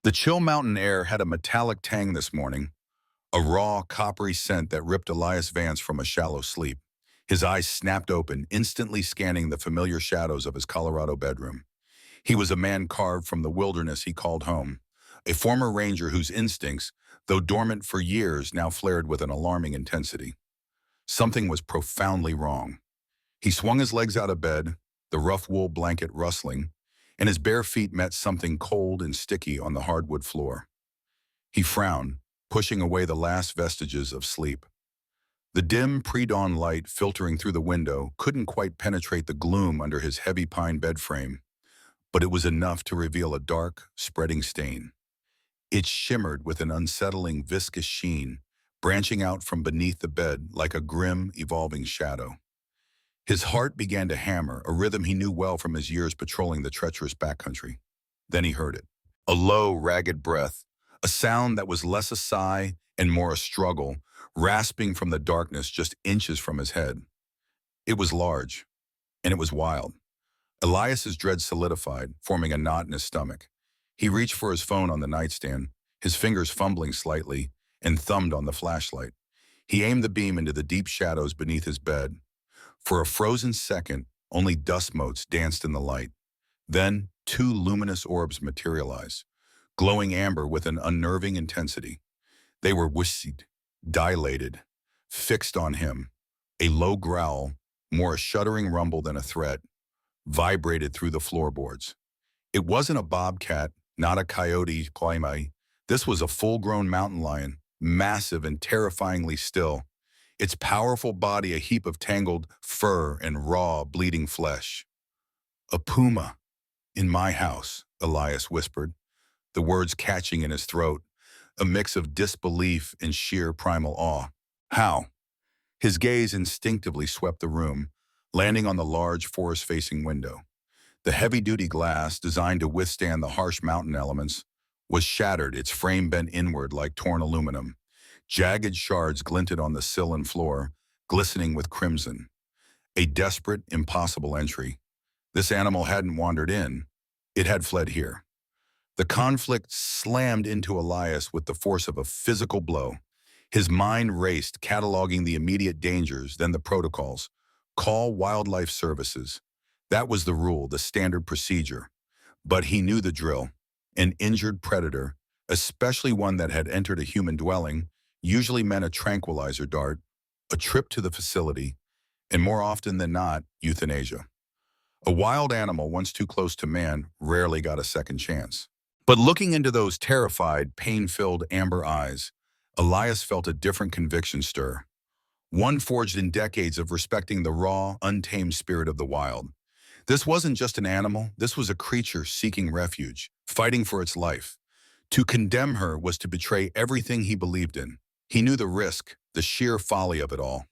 The chill mountain air had a metallic tang this morning, a raw, coppery scent that ripped Elias Vance from a shallow sleep. His eyes snapped open, instantly scanning the familiar shadows of his Colorado bedroom. He was a man carved from the wilderness he called home, a former ranger whose instincts, though dormant for years, now flared with an alarming intensity. Something was profoundly wrong. He swung his legs out of bed, the rough wool blanket rustling, and his bare feet met something cold and sticky on the hardwood floor. He frowned, pushing away the last vestiges of sleep. The dim pre-dawn light filtering through the window couldn't quite penetrate the gloom under his heavy pine bed frame, but it was enough to reveal a dark, spreading stain. It shimmered with an unsettling, viscous sheen, branching out from beneath the bed like a grim, evolving shadow. His heart began to hammer, a rhythm he knew well from his years patrolling the treacherous backcountry. Then he heard it. A low, ragged breath, a sound that was less a sigh and more a struggle, rasping from the darkness just inches from his head. It was large, and it was wild. Elias's dread solidified, forming a knot in his stomach. He reached for his phone on the nightstand, his fingers fumbling slightly, and thumbed on the flashlight. He aimed the beam into the deep shadows beneath his bed. For a frozen second, only dust motes danced in the light. Then, two luminous orbs materialized, glowing amber with an unnerving intensity. They were whiskied, dilated, fixed on him. A low growl, more a shuddering rumble than a threat, vibrated through the floorboards. It wasn't a bobcat, not a coyote quaimai. This was a full-grown mountain lion, massive and terrifyingly still, its powerful body a heap of tangled fur and raw, bleeding flesh. "A puma, in my house," Elias whispered, the words catching in his throat, a mix of disbelief and sheer primal awe. "How?" His gaze instinctively swept the room, landing on the large forest-facing window. The heavy-duty glass, designed to withstand the harsh mountain elements, was shattered, its frame bent inward like torn aluminum. Jagged shards glinted on the sill and floor, glistening with crimson. A desperate, impossible entry. This animal hadn't wandered in. It had fled here. The conflict slammed into Elias with the force of a physical blow. His mind raced, cataloging the immediate dangers, then the protocols. Call wildlife services. That was the rule, the standard procedure. But he knew the drill. An injured predator, especially one that had entered a human dwelling, usually meant a tranquilizer dart, a trip to the facility, and more often than not, euthanasia. A wild animal once too close to man rarely got a second chance. But looking into those terrified, pain-filled amber eyes, Elias felt a different conviction stir. One forged in decades of respecting the raw, untamed spirit of the wild. This wasn't just an animal, this was a creature seeking refuge, fighting for its life. To condemn her was to betray everything he believed in. He knew the risk, the sheer folly of it all.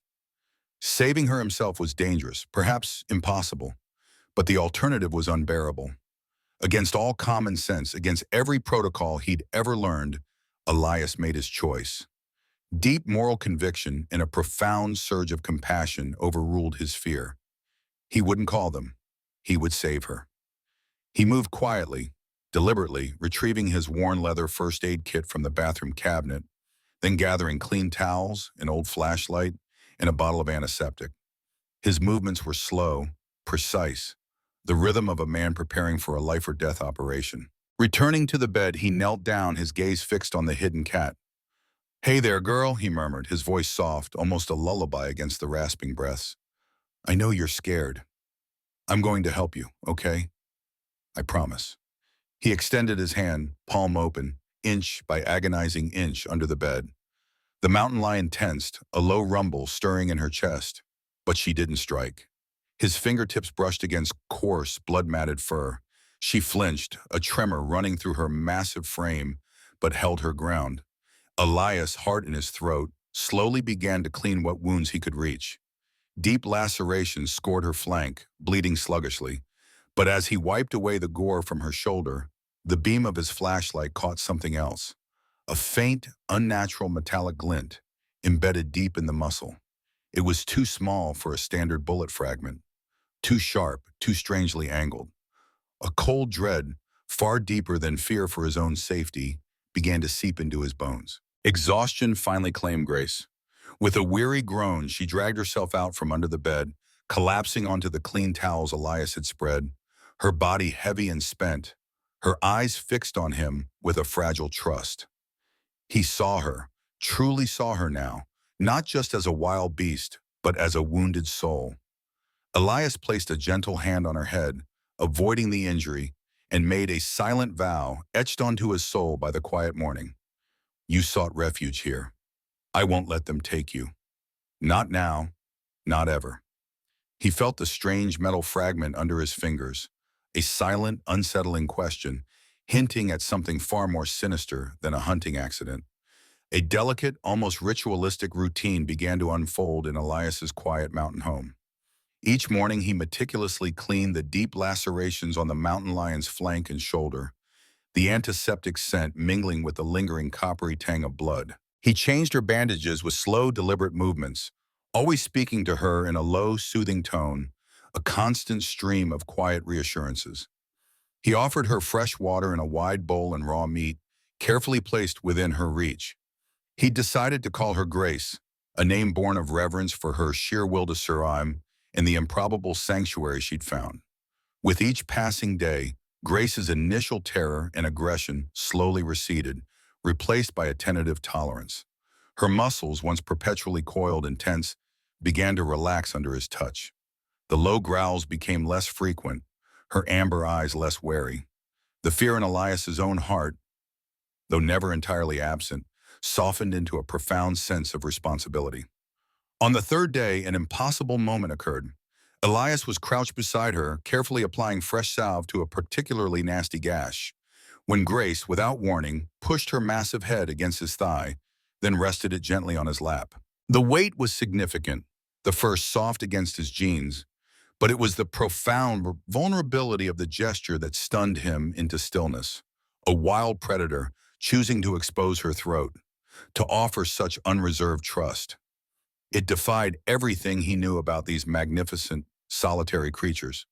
Saving her himself was dangerous, perhaps impossible, but the alternative was unbearable. Against all common sense, against every protocol he'd ever learned, Elias made his choice. Deep moral conviction and a profound surge of compassion overruled his fear. He wouldn't call them. He would save her. He moved quietly, deliberately, retrieving his worn leather first aid kit from the bathroom cabinet, then gathering clean towels, an old flashlight, and a bottle of antiseptic. His movements were slow, precise, the rhythm of a man preparing for a life-or-death operation. Returning to the bed, he knelt down, his gaze fixed on the hidden cat. "Hey there, girl," he murmured, his voice soft, almost a lullaby against the rasping breaths. "I know you're scared. I'm going to help you, okay? I promise." He extended his hand, palm open, inch by agonizing inch under the bed. The mountain lion tensed, a low rumble stirring in her chest, but she didn't strike. His fingertips brushed against coarse, blood-matted fur. She flinched, a tremor running through her massive frame, but held her ground. Elias, heart in his throat, slowly began to clean what wounds he could reach. Deep lacerations scored her flank, bleeding sluggishly. But as he wiped away the gore from her shoulder, the beam of his flashlight caught something else. A faint, unnatural metallic glint, embedded deep in the muscle. It was too small for a standard bullet fragment, too sharp, too strangely angled. A cold dread, far deeper than fear for his own safety, began to seep into his bones. Exhaustion finally claimed Grace. With a weary groan, she dragged herself out from under the bed, collapsing onto the clean towels Elias had spread, her body heavy and spent, her eyes fixed on him with a fragile trust. He saw her, truly saw her now, not just as a wild beast, but as a wounded soul. Elias placed a gentle hand on her head, avoiding the injury, and made a silent vow etched onto his soul by the quiet morning. You sought refuge here. I won't let them take you. Not now, not ever. He felt the strange metal fragment under his fingers, a silent, unsettling question, hinting at something far more sinister than a hunting accident. A delicate, almost ritualistic routine began to unfold in Elias's quiet mountain home. Each morning he meticulously cleaned the deep lacerations on the mountain lion's flank and shoulder, the antiseptic scent mingling with the lingering coppery tang of blood. He changed her bandages with slow, deliberate movements, always speaking to her in a low, soothing tone, a constant stream of quiet reassurances. He offered her fresh water in a wide bowl and raw meat, carefully placed within her reach. He decided to call her Grace, a name born of reverence for her sheer will to survive in the improbable sanctuary she'd found. With each passing day, Grace's initial terror and aggression slowly receded, replaced by a tentative tolerance. Her muscles, once perpetually coiled and tense, began to relax under his touch. The low growls became less frequent, her amber eyes less wary. The fear in Elias's own heart, though never entirely absent, softened into a profound sense of responsibility. On the third day, an impossible moment occurred. Elias was crouched beside her, carefully applying fresh salve to a particularly nasty gash, when Grace, without warning, pushed her massive head against his thigh, then rested it gently on his lap. The weight was significant, the fur soft against his jeans, but it was the profound vulnerability of the gesture that stunned him into stillness. A wild predator choosing to expose her throat, to offer such unreserved trust. It defied everything he knew about these magnificent, solitary creatures.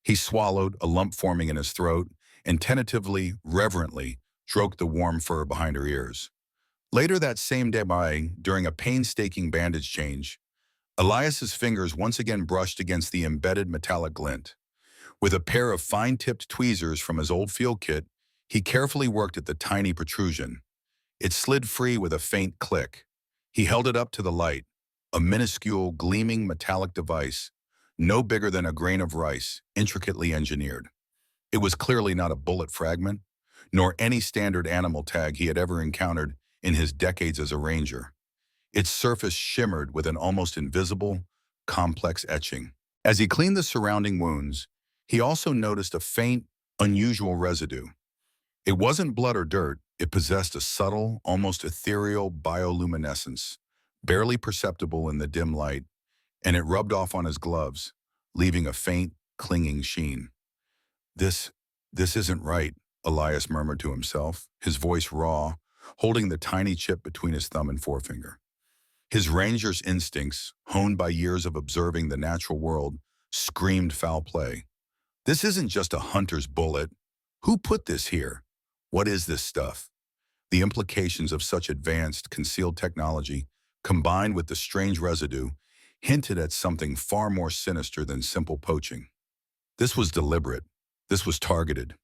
He swallowed, a lump forming in his throat, and tentatively, reverently, stroked the warm fur behind her ears. Later that same day, during a painstaking bandage change, Elias's fingers once again brushed against the embedded metallic glint. With a pair of fine-tipped tweezers from his old field kit, he carefully worked at the tiny protrusion. It slid free with a faint click. He held it up to the light, a minuscule, gleaming metallic device, no bigger than a grain of rice, intricately engineered. It was clearly not a bullet fragment, nor any standard animal tag he had ever encountered in his decades as a ranger. Its surface shimmered with an almost invisible, complex etching. As he cleaned the surrounding wounds, he also noticed a faint, unusual residue. It wasn't blood or dirt. It possessed a subtle, almost ethereal bioluminescence, barely perceptible in the dim light, and it rubbed off on his gloves, leaving a faint, clinging sheen. This, this isn't right, Elias murmured to himself, his voice raw, holding the tiny chip between his thumb and forefinger. His ranger's instincts, honed by years of observing the natural world, screamed foul play. This isn't just a hunter's bullet. Who put this here? What is this stuff? The implications of such advanced, concealed technology, combined with the strange residue, hinted at something far more sinister than simple poaching. This was deliberate. This was targeted.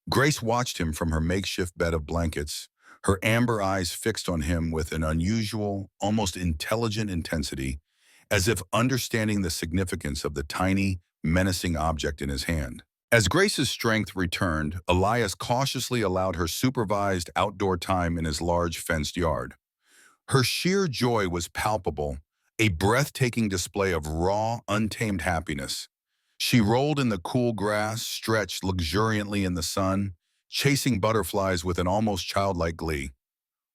Grace watched him from her makeshift bed of blankets, her amber eyes fixed on him with an unusual, almost intelligent intensity, as if understanding the significance of the tiny, menacing object in his hand. As Grace's strength returned, Elias cautiously allowed her supervised outdoor time in his large fenced yard. Her sheer joy was palpable, a breathtaking display of raw, untamed happiness. She rolled in the cool grass, stretched luxuriantly in the sun, chasing butterflies with an almost childlike glee.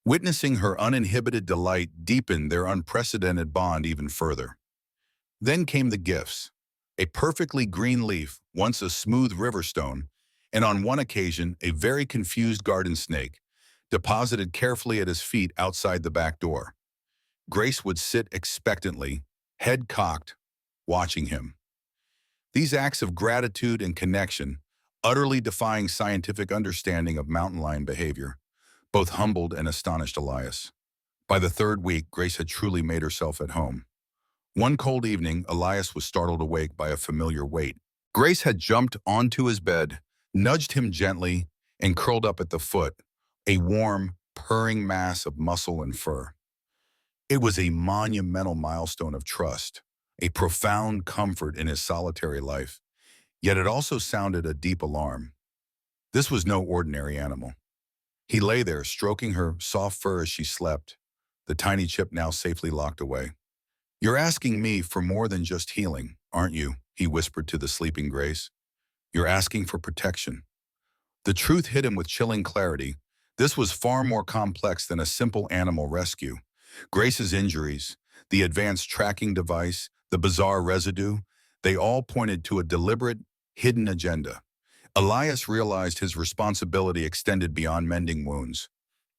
Witnessing her uninhibited delight deepened their unprecedented bond even further. Then came the gifts. A perfectly green leaf, once a smooth river stone, and on one occasion a very confused garden snake, deposited carefully at his feet outside the back door. Grace would sit expectantly, head cocked, watching him. These acts of gratitude and connection, utterly defying scientific understanding of mountain lion behavior. Both humbled and astonished Elias. By the third week, Grace had truly made herself at home. One cold evening, Elias was startled awake by a familiar weight. Grace had jumped onto his bed, nudged him gently, and curled up at the foot, a warm, purring mass of muscle and fur. It was a monumental milestone of trust, a profound comfort in his solitary life, yet it also sounded a deep alarm. This was no ordinary animal. He lay there, stroking her soft fur as she slept, the tiny chip now safely locked away. "You're asking me for more than just healing, aren't you?" he whispered to the sleeping Grace. "You're asking for protection." The truth hit him with chilling clarity. This was far more complex than a simple animal rescue. Grace's injuries, the advanced tracking device, the bizarre residue, they all pointed to a deliberate, hidden agenda. Elias realized his responsibility extended beyond mending wounds.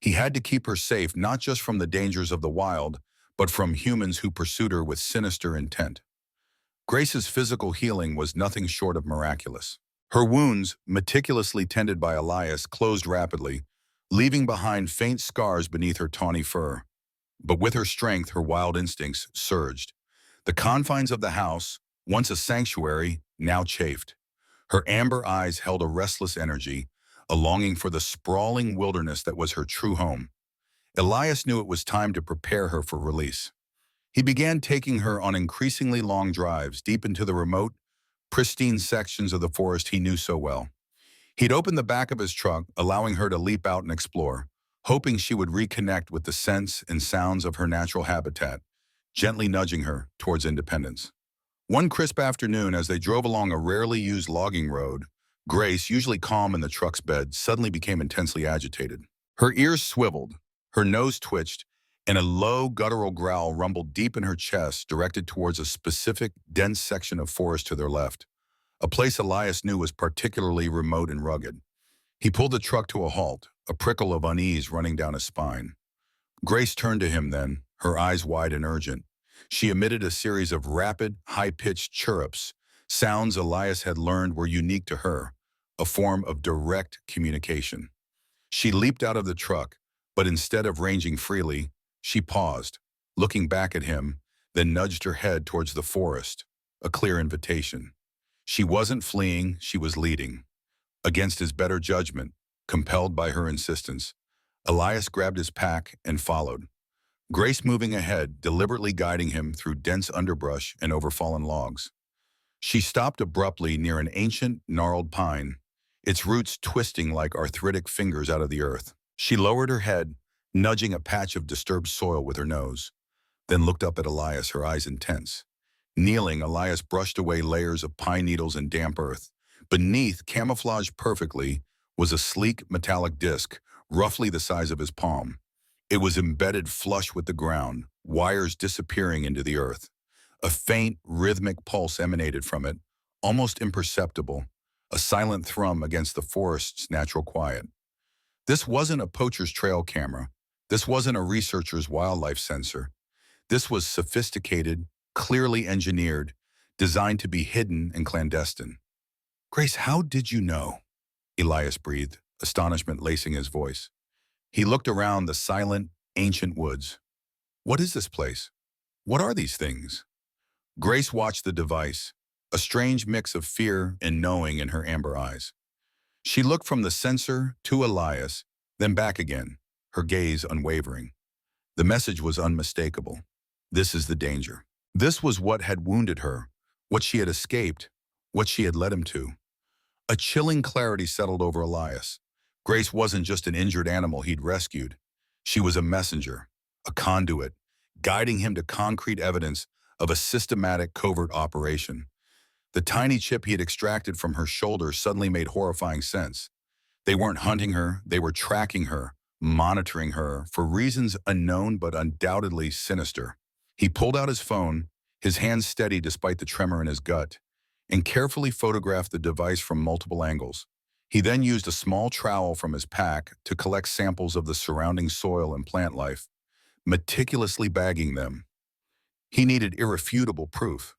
He had to keep her safe not just from the dangers of the wild, but from humans who pursued her with sinister intent. Grace's physical healing was nothing short of miraculous. Her wounds, meticulously tended by Elias, closed rapidly, leaving behind faint scars beneath her tawny fur. But with her strength, her wild instincts surged. The confines of the house, once a sanctuary, now chafed. Her amber eyes held a restless energy, a longing for the sprawling wilderness that was her true home. Elias knew it was time to prepare her for release. He began taking her on increasingly long drives deep into the remote, pristine sections of the forest he knew so well. He'd open the back of his truck, allowing her to leap out and explore, hoping she would reconnect with the scents and sounds of her natural habitat, gently nudging her towards independence. One crisp afternoon, as they drove along a rarely used logging road, Grace, usually calm in the truck's bed, suddenly became intensely agitated. Her ears swiveled, her nose twitched, and a low, guttural growl rumbled deep in her chest, directed towards a specific, dense section of forest to their left, a place Elias knew was particularly remote and rugged. He pulled the truck to a halt, a prickle of unease running down his spine. Grace turned to him then, her eyes wide and urgent. She emitted a series of rapid, high-pitched chirrups, sounds Elias had learned were unique to her, a form of direct communication. She leaped out of the truck, but instead of ranging freely, she paused, looking back at him, then nudged her head towards the forest, a clear invitation. She wasn't fleeing, she was leading. Against his better judgment, compelled by her insistence, Elias grabbed his pack and followed, Grace moving ahead, deliberately guiding him through dense underbrush and over fallen logs. She stopped abruptly near an ancient, gnarled pine, its roots twisting like arthritic fingers out of the earth. She lowered her head, nudging a patch of disturbed soil with her nose, then looked up at Elias, her eyes intense. Kneeling, Elias brushed away layers of pine needles and damp earth. Beneath, camouflaged perfectly, was a sleek metallic disc, roughly the size of his palm. It was embedded flush with the ground, wires disappearing into the earth. A faint, rhythmic pulse emanated from it, almost imperceptible, a silent thrum against the forest's natural quiet. This wasn't a poacher's trail camera. This wasn't a researcher's wildlife sensor. This was sophisticated, clearly engineered, designed to be hidden and clandestine. "Grace, how did you know?" Elias breathed, astonishment lacing his voice. He looked around the silent, ancient woods. "What is this place? What are these things?" Grace watched the device, a strange mix of fear and knowing in her amber eyes. She looked from the sensor to Elias, then back again, her gaze unwavering. The message was unmistakable. This is the danger. This was what had wounded her, what she had escaped, what she had led him to. A chilling clarity settled over Elias. Grace wasn't just an injured animal he'd rescued. She was a messenger, a conduit, guiding him to concrete evidence of a systematic covert operation. The tiny chip he had extracted from her shoulder suddenly made horrifying sense. They weren't hunting her, they were tracking her, monitoring her, for reasons unknown but undoubtedly sinister. He pulled out his phone, his hands steady despite the tremor in his gut, and carefully photographed the device from multiple angles. He then used a small trowel from his pack to collect samples of the surrounding soil and plant life, meticulously bagging them. He needed irrefutable proof.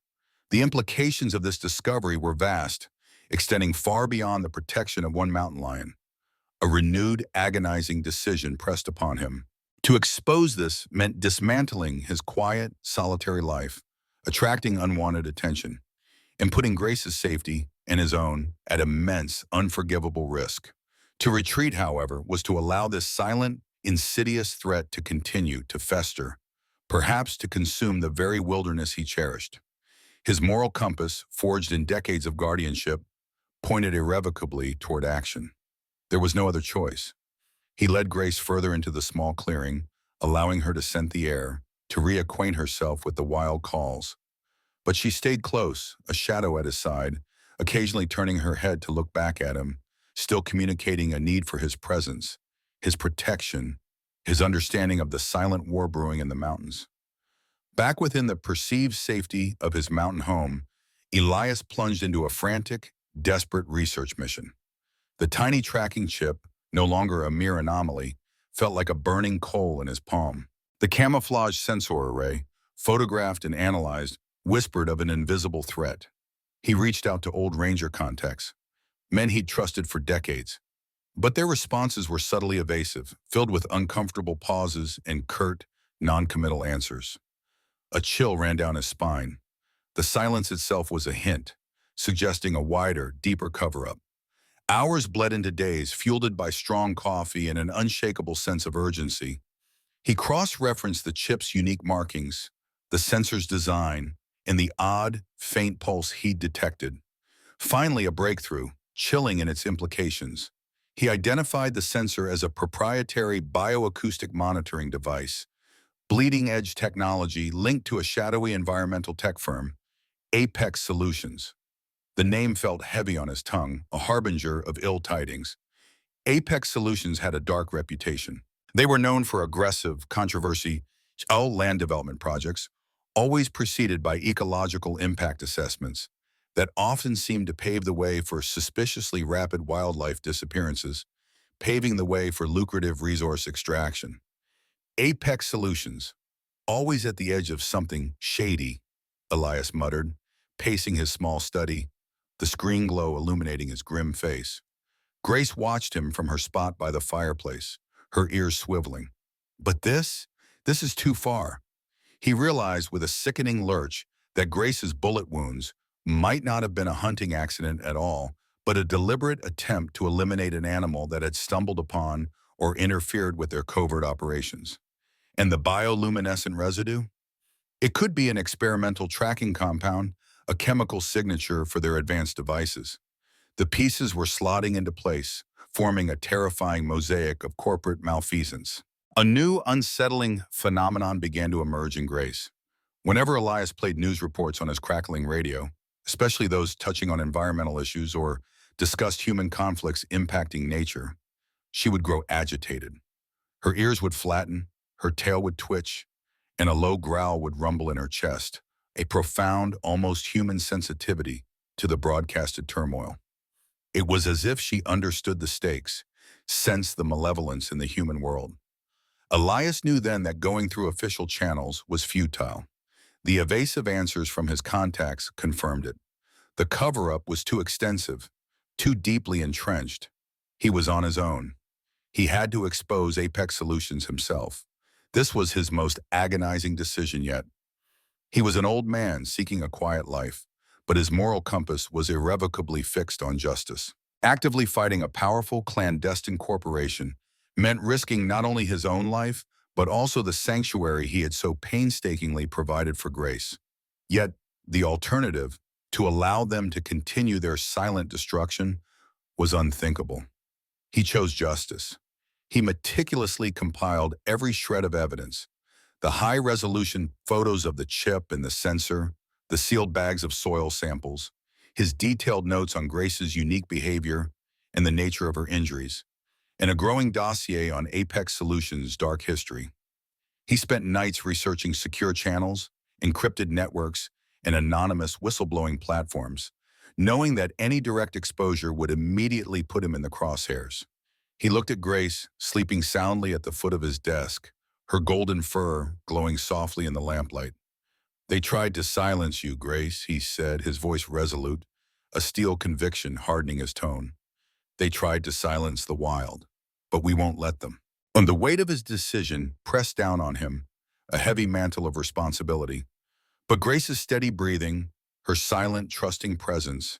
The implications of this discovery were vast. extending far beyond the protection of one mountain lion. A renewed, agonizing decision pressed upon him. To expose this meant dismantling his quiet, solitary life, attracting unwanted attention, and putting Grace's safety and his own at immense, unforgivable risk. To retreat, however, was to allow this silent, insidious threat to continue to fester, perhaps to consume the very wilderness he cherished. His moral compass, forged in decades of guardianship, pointed irrevocably toward action. There was no other choice. He led Grace further into the small clearing, allowing her to scent the air, to reacquaint herself with the wild calls. But she stayed close, a shadow at his side, occasionally turning her head to look back at him, still communicating a need for his presence, his protection, his understanding of the silent war brewing in the mountains. Back within the perceived safety of his mountain home, Elias plunged into a frantic, desperate research mission. The tiny tracking chip, no longer a mere anomaly, felt like a burning coal in his palm. The camouflage sensor array, photographed and analyzed, whispered of an invisible threat. He reached out to old ranger contacts, men he'd trusted for decades. But their responses were subtly evasive, filled with uncomfortable pauses and curt, non-committal answers. A chill ran down his spine. The silence itself was a hint, suggesting a wider, deeper cover-up. Hours bled into days, fueled by strong coffee and an unshakable sense of urgency. He cross-referenced the chip's unique markings, the sensor's design, and the odd, faint pulse he'd detected. Finally, a breakthrough, chilling in its implications. He identified the sensor as a proprietary bioacoustic monitoring device, bleeding-edge technology linked to a shadowy environmental tech firm, Apex Solutions. The name felt heavy on his tongue, a harbinger of ill tidings. Apex Solutions had a dark reputation. They were known for aggressive, controversial land development projects, always preceded by ecological impact assessments that often seemed to pave the way for suspiciously rapid wildlife disappearances, paving the way for lucrative resource extraction. Apex Solutions, always at the edge of something shady, Elias muttered, pacing his small study, the screen glow illuminating his grim face. Grace watched him from her spot by the fireplace, her ears swiveling. But this is too far. He realized with a sickening lurch that Grace's bullet wounds might not have been a hunting accident at all, but a deliberate attempt to eliminate an animal that had stumbled upon or interfered with their covert operations. And the bioluminescent residue? It could be an experimental tracking compound, a chemical signature for their advanced devices. The pieces were slotting into place, forming a terrifying mosaic of corporate malfeasance. A new, unsettling phenomenon began to emerge in Grace. Whenever Elias played news reports on his crackling radio, especially those touching on environmental issues or discussed human conflicts impacting nature, she would grow agitated. Her ears would flatten, her tail would twitch, and a low growl would rumble in her chest, a profound, almost human sensitivity to the broadcasted turmoil. It was as if she understood the stakes, sensed the malevolence in the human world. Elias knew then that going through official channels was futile. The evasive answers from his contacts confirmed it. The cover-up was too extensive, too deeply entrenched. He was on his own. He had to expose Apex Solutions himself. This was his most agonizing decision yet. He was an old man seeking a quiet life, but his moral compass was irrevocably fixed on justice. Actively fighting a powerful, clandestine corporation meant risking not only his own life, but also the sanctuary he had so painstakingly provided for Grace. Yet, the alternative, to allow them to continue their silent destruction, was unthinkable. He chose justice. He meticulously compiled every shred of evidence, the high-resolution photos of the chip and the sensor, the sealed bags of soil samples, his detailed notes on Grace's unique behavior and the nature of her injuries, and a growing dossier on Apex Solutions' dark history. He spent nights researching secure channels, encrypted networks, and anonymous whistleblowing platforms, knowing that any direct exposure would immediately put him in the crosshairs. He looked at Grace, sleeping soundly at the foot of his desk, her golden fur glowing softly in the lamplight. "They tried to silence you, Grace," he said, his voice resolute. a steel conviction hardening his tone. They tried to silence the wild, but we won't let them. And the weight of his decision pressed down on him, a heavy mantle of responsibility. But Grace's steady breathing, her silent, trusting presence,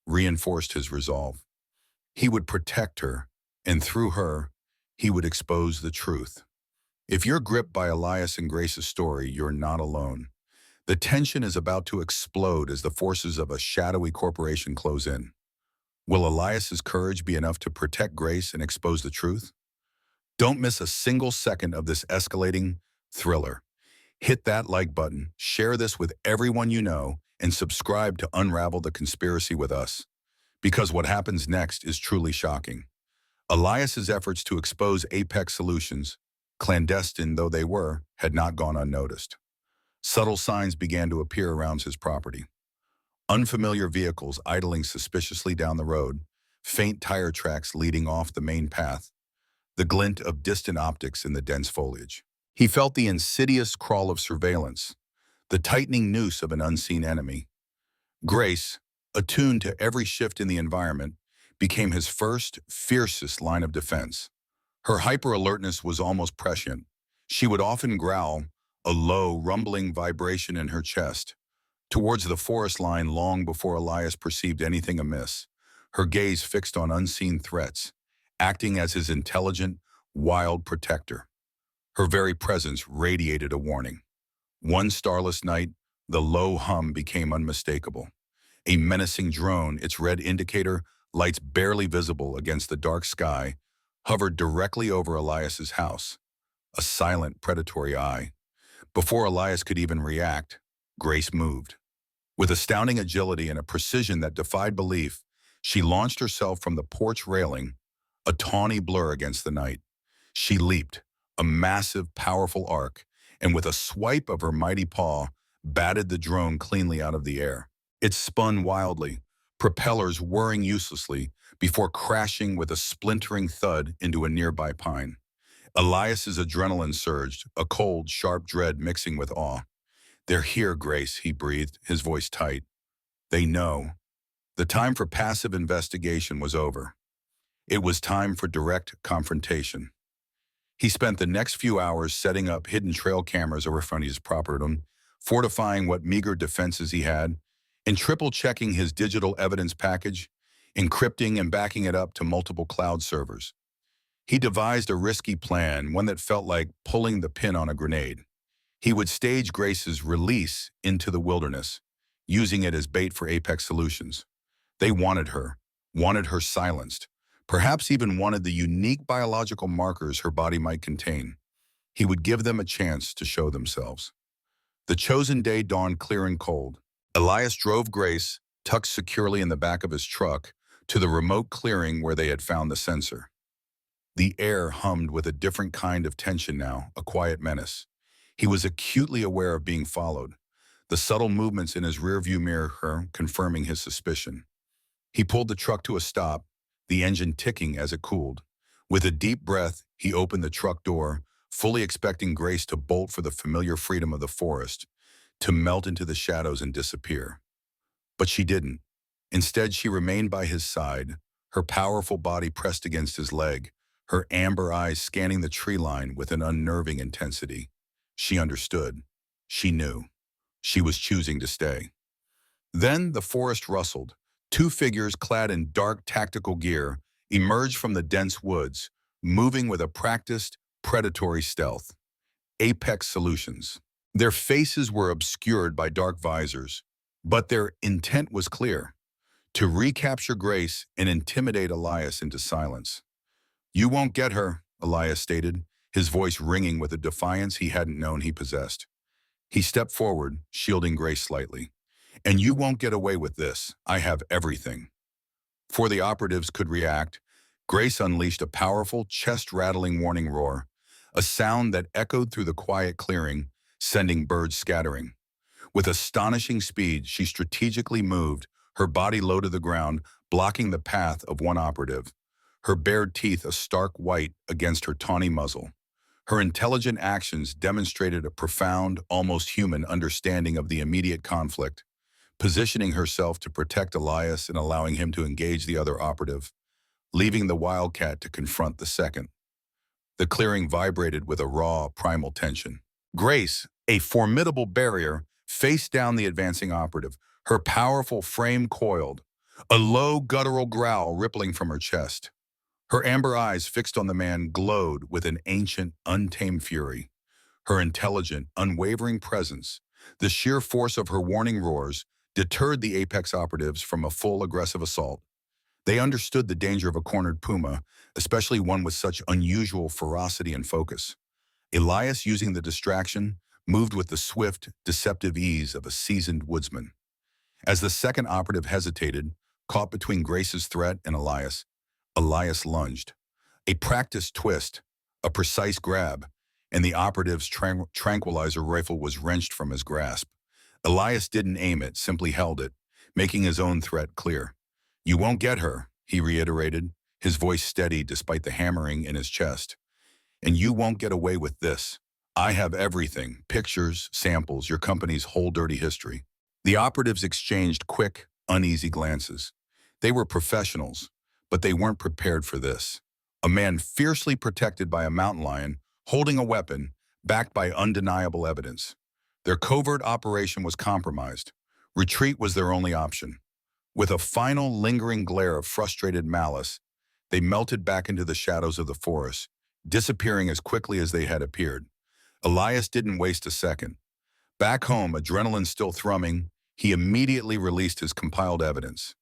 reinforced his resolve. He would protect her, and through her, he would expose the truth. If you're gripped by Elias and Grace's story, you're not alone. The tension is about to explode as the forces of a shadowy corporation close in. Will Elias's courage be enough to protect Grace and expose the truth? Don't miss a single second of this escalating thriller. Hit that like button, share this with everyone you know, and subscribe to unravel the conspiracy with us. Because what happens next is truly shocking. Elias's efforts to expose Apex Solutions, clandestine though they were, had not gone unnoticed. Subtle signs began to appear around his property. Unfamiliar vehicles idling suspiciously down the road, faint tire tracks leading off the main path, the glint of distant optics in the dense foliage. He felt the insidious crawl of surveillance, the tightening noose of an unseen enemy. Grace, attuned to every shift in the environment, became his first, fiercest line of defense. Her hyper-alertness was almost prescient. She would often growl, a low, rumbling vibration in her chest, towards the forest line long before Elias perceived anything amiss, her gaze fixed on unseen threats, acting as his intelligent, wild protector. Her very presence radiated a warning. One starless night, the low hum became unmistakable. A menacing drone, its red indicator, lights barely visible against the dark sky, hovered directly over Elias's house, a silent, predatory eye. Before Elias could even react, Grace moved. With astounding agility and a precision that defied belief, she launched herself from the porch railing, a tawny blur against the night. She leaped, a massive, powerful arc, and with a swipe of her mighty paw, batted the drone cleanly out of the air. It spun wildly, propellers whirring uselessly, before crashing with a splintering thud into a nearby pine. Elias's adrenaline surged, a cold, sharp dread mixing with awe. "They're here, Grace," he breathed, his voice tight. "They know." The time for passive investigation was over. It was time for direct confrontation. He spent the next few hours setting up hidden trail cameras around his property, fortifying what meager defenses he had, and triple-checking his digital evidence package, encrypting and backing it up to multiple cloud servers. He devised a risky plan, one that felt like pulling the pin on a grenade. He would stage Grace's release into the wilderness, using it as bait for Apex Solutions. They wanted her silenced, perhaps even wanted the unique biological markers her body might contain. He would give them a chance to show themselves. The chosen day dawned clear and cold. Elias drove Grace, tucked securely in the back of his truck, to the remote clearing where they had found the sensor. The air hummed with a different kind of tension now, a quiet menace. He was acutely aware of being followed, the subtle movements in his rearview mirror confirming his suspicion. He pulled the truck to a stop, the engine ticking as it cooled. With a deep breath, he opened the truck door, fully expecting Grace to bolt for the familiar freedom of the forest, to melt into the shadows and disappear. But she didn't. Instead, she remained by his side, her powerful body pressed against his leg, her amber eyes scanning the tree line with an unnerving intensity. She understood. She knew. She was choosing to stay. Then the forest rustled. Two figures clad in dark tactical gear emerged from the dense woods, moving with a practiced, predatory stealth. Apex Solutions. Their faces were obscured by dark visors, but their intent was clear: to recapture Grace and intimidate Elias into silence. "You won't get her," Elias stated, his voice ringing with a defiance he hadn't known he possessed. He stepped forward, shielding Grace slightly. "And you won't get away with this. I have everything." Before the operatives could react, Grace unleashed a powerful, chest-rattling warning roar, a sound that echoed through the quiet clearing, sending birds scattering. With astonishing speed, she strategically moved, her body low to the ground, blocking the path of one operative, her bared teeth a stark white against her tawny muzzle. Her intelligent actions demonstrated a profound, almost human understanding of the immediate conflict. positioning herself to protect Elias and allowing him to engage the other operative, leaving the wildcat to confront the second. The clearing vibrated with a raw, primal tension. Grace, a formidable barrier, faced down the advancing operative, her powerful frame coiled, a low, guttural growl rippling from her chest. Her amber eyes fixed on the man glowed with an ancient, untamed fury. Her intelligent, unwavering presence, the sheer force of her warning roars, deterred the apex operatives from a full aggressive assault. They understood the danger of a cornered puma, especially one with such unusual ferocity and focus. Elias, using the distraction, moved with the swift, deceptive ease of a seasoned woodsman. As the second operative hesitated, caught between Grace's threat and Elias lunged. A practiced twist, a precise grab, and the operative's tranquilizer rifle was wrenched from his grasp. Elias didn't aim it, simply held it, making his own threat clear. "You won't get her," he reiterated, his voice steady despite the hammering in his chest. "And you won't get away with this. I have everything, pictures, samples, your company's whole dirty history." The operatives exchanged quick, uneasy glances. They were professionals, but they weren't prepared for this. A man fiercely protected by a mountain lion, holding a weapon, backed by undeniable evidence. Their covert operation was compromised. Retreat was their only option. With a final lingering glare of frustrated malice, they melted back into the shadows of the forest, disappearing as quickly as they had appeared. Elias didn't waste a second. Back home, adrenaline still thrumming, he immediately released his compiled evidence.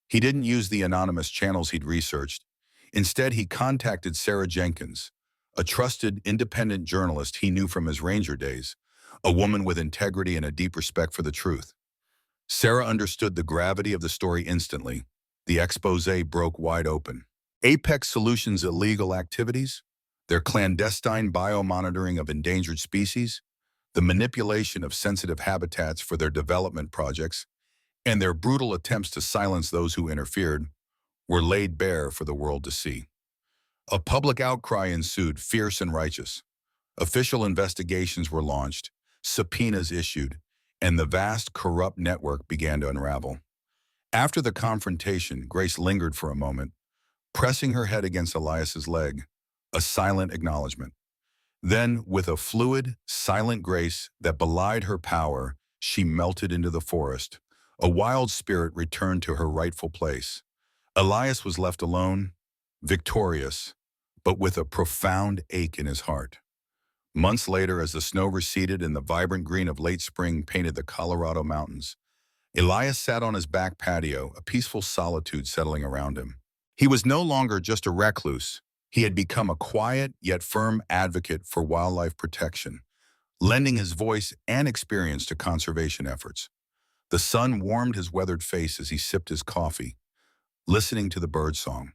He didn't use the anonymous channels he'd researched. Instead, he contacted Sarah Jenkins, a trusted, independent journalist he knew from his ranger days, a woman with integrity and a deep respect for the truth. Sarah understood the gravity of the story instantly. The exposé broke wide open. Apex Solutions' illegal activities, their clandestine biomonitoring of endangered species, the manipulation of sensitive habitats for their development projects, and their brutal attempts to silence those who interfered, were laid bare for the world to see. A public outcry ensued, fierce and righteous. Official investigations were launched, subpoenas issued, and the vast, corrupt network began to unravel. After the confrontation, Grace lingered for a moment, pressing her head against Elias's leg, a silent acknowledgement. Then, with a fluid, silent grace that belied her power, she melted into the forest. A wild spirit returned to her rightful place. Elias was left alone, victorious, but with a profound ache in his heart. Months later, as the snow receded and the vibrant green of late spring painted the Colorado mountains, Elias sat on his back patio, a peaceful solitude settling around him. He was no longer just a recluse. He had become a quiet yet firm advocate for wildlife protection, lending his voice and experience to conservation efforts. The sun warmed his weathered face as he sipped his coffee, listening to the birdsong.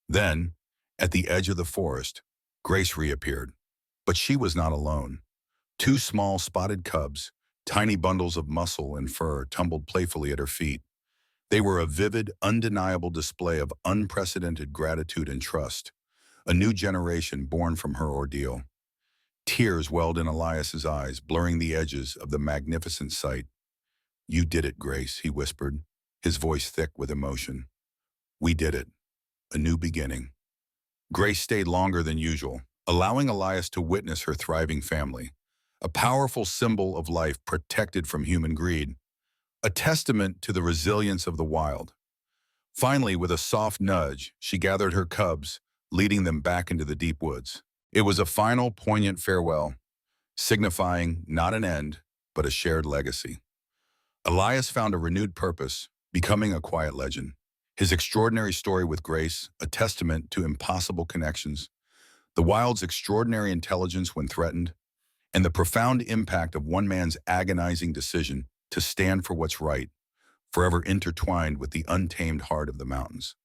Then, at the edge of the forest, Grace reappeared. But she was not alone. Two small spotted cubs, tiny bundles of muscle and fur, tumbled playfully at her feet. They were a vivid, undeniable display of unprecedented gratitude and trust, a new generation born from her ordeal. Tears welled in Elias's eyes, blurring the edges of the magnificent sight. "You did it, Grace," he whispered, his voice thick with emotion. "We did it. A new beginning." Grace stayed longer than usual, allowing Elias to witness her thriving family, a powerful symbol of life protected from human greed, a testament to the resilience of the wild. Finally, with a soft nudge, she gathered her cubs, leading them back into the deep woods. It was a final, poignant farewell, signifying not an end, but a shared legacy. Elias found a renewed purpose, becoming a quiet legend. His extraordinary story with Grace, a testament to impossible connections, the wild's extraordinary intelligence when threatened, and the profound impact of one man's agonizing decision to stand for what's right, forever intertwined with the untamed heart of the mountains.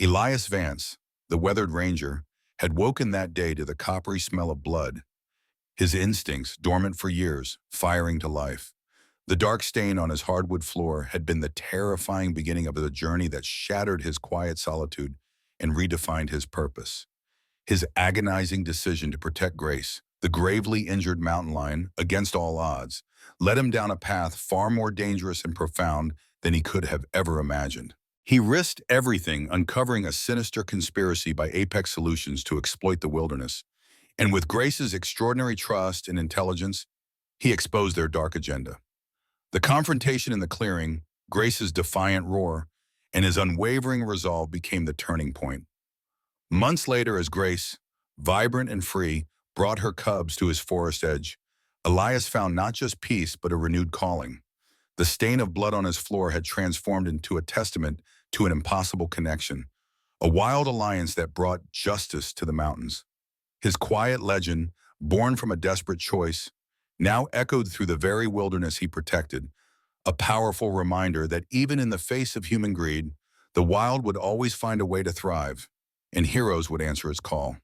Elias Vance, the weathered ranger, had woken that day to the coppery smell of blood, his instincts, dormant for years, firing to life. The dark stain on his hardwood floor had been the terrifying beginning of a journey that shattered his quiet solitude and redefined his purpose. His agonizing decision to protect Grace, the gravely injured mountain lion, against all odds, led him down a path far more dangerous and profound than he could have ever imagined. He risked everything, uncovering a sinister conspiracy by Apex Solutions to exploit the wilderness. And with Grace's extraordinary trust and intelligence, he exposed their dark agenda. The confrontation in the clearing, Grace's defiant roar, and his unwavering resolve became the turning point. Months later, as Grace, vibrant and free, brought her cubs to his forest edge, Elias found not just peace but a renewed calling. The stain of blood on his floor had transformed into a testament to an impossible connection, a wild alliance that brought justice to the mountains. His quiet legend, born from a desperate choice, now echoed through the very wilderness he protected, a powerful reminder that even in the face of human greed, the wild would always find a way to thrive, and heroes would answer its call.